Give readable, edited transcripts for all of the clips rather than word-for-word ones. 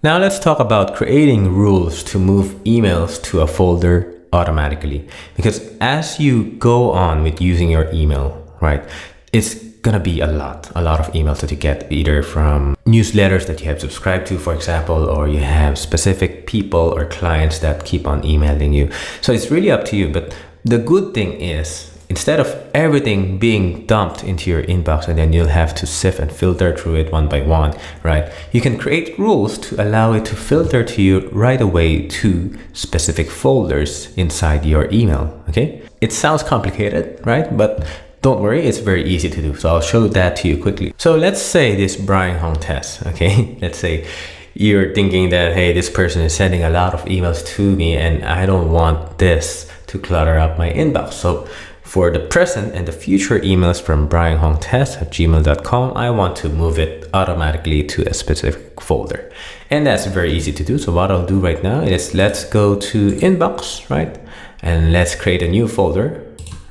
Now let's talk about creating rules to move emails to a folder automatically. Because as you go on with using your email, right, it's gonna be a lot of emails that you get, either from newsletters that you have subscribed to, for example, or you have specific people or clients that keep on emailing you. So it's really up to you. But the good thing is, instead of everything being dumped into your inbox and then you'll have to sift and filter through it one by one, right? You can create rules to allow it to filter to you right away to specific folders inside your email, okay? It sounds complicated, right? But don't worry, it's very easy to do. So I'll show that to you quickly. So let's say this Brian Hong test, okay? Let's say you're thinking that, hey, this person is sending a lot of emails to me and I don't want this to clutter up my inbox. So for the present and the future emails from brianhongtest@gmail.com, I want to move it automatically to a specific folder. And that's very easy to do. So what I'll do right now is let's go to inbox, right? And let's create a new folder,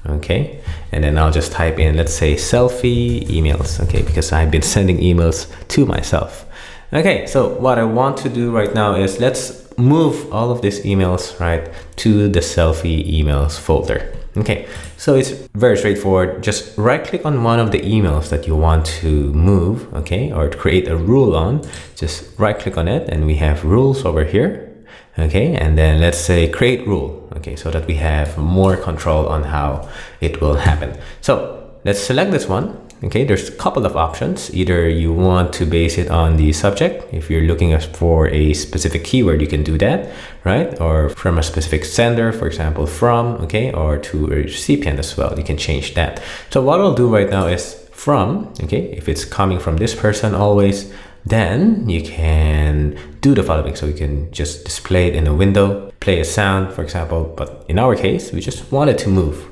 okay? And then I'll just type in, let's say, selfie emails, okay? Because I've been sending emails to myself. Okay, so what I want to do right now is let's move all of these emails, right, to the selfie emails folder. Okay, so it's very straightforward. Just right click on one of the emails that you want to move, okay, or to create a rule on. Just right click on it and we have rules over here, okay, and then let's say create rule, okay, so that we have more control on how it will happen. So let's select this one. Okay, there's a couple of options. Either you want to base it on the subject. If you're looking for a specific keyword, you can do that, right? Or from a specific sender, for example, from, okay, or to a recipient as well. You can change that. So what I'll do right now is from, okay, if it's coming from this person always, then you can do the following. So you can just display it in a window, play a sound, for example. But in our case, we just wanted to move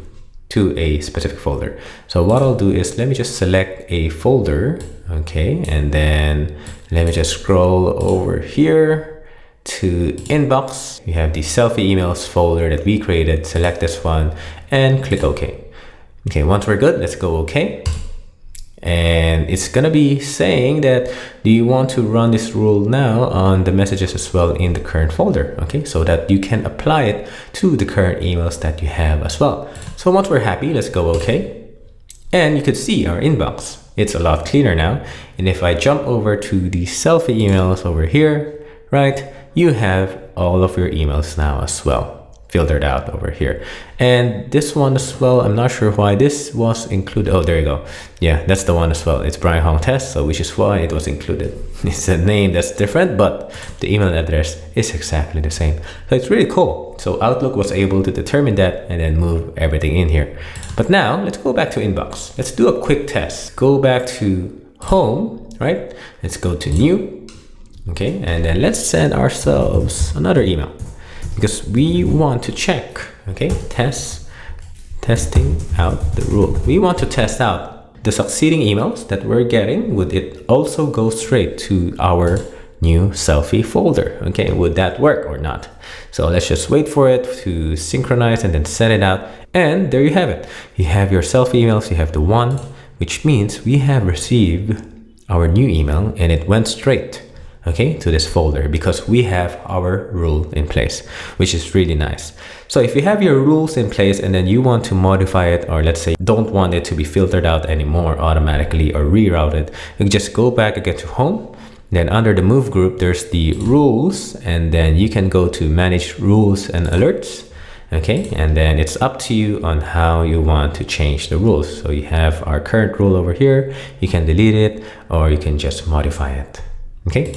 to a specific folder. So what I'll do is let me just select a folder, okay, and then let me just scroll over here to inbox. We have the selfie emails folder that we created. Select this one and click OK. Okay, once we're good, let's go OK. And it's gonna be saying that, do you want to run this rule now on the messages as well in the current folder? Okay, so that you can apply it to the current emails that you have as well. So once we're happy, let's go OK. And you could see our inbox. It's a lot cleaner now. And if I jump over to the selfie emails over here, right, you have all of your emails now as well, filtered out over here. And this one as well, I'm not sure why this was included. Oh, there you go. Yeah, that's the one as well. It's Brian Hong Test, so which is why it was included. It's a name that's different, but the email address is exactly the same. So it's really cool. So Outlook was able to determine that and then move everything in here. But now let's go back to inbox. Let's do a quick test. Go back to home, right? Let's go to new, okay? And then let's send ourselves another email, because we want to check, okay, testing out the rule. We want to test out the succeeding emails that we're getting. Would it also go straight to our new selfie folder? Okay, would that work or not? So let's just wait for it to synchronize and then send it out. And there you have it. You have your selfie emails, you have the one, which means we have received our new email and it went straight, okay, to this folder because we have our rule in place, which is really nice. So if you have your rules in place and then you want to modify it, or let's say don't want it to be filtered out anymore automatically or rerouted, you can just go back again to home. Then under the move group, there's the rules, and then you can go to manage rules and alerts. Okay, and then it's up to you on how you want to change the rules. So you have our current rule over here. You can delete it or you can just modify it. Okay.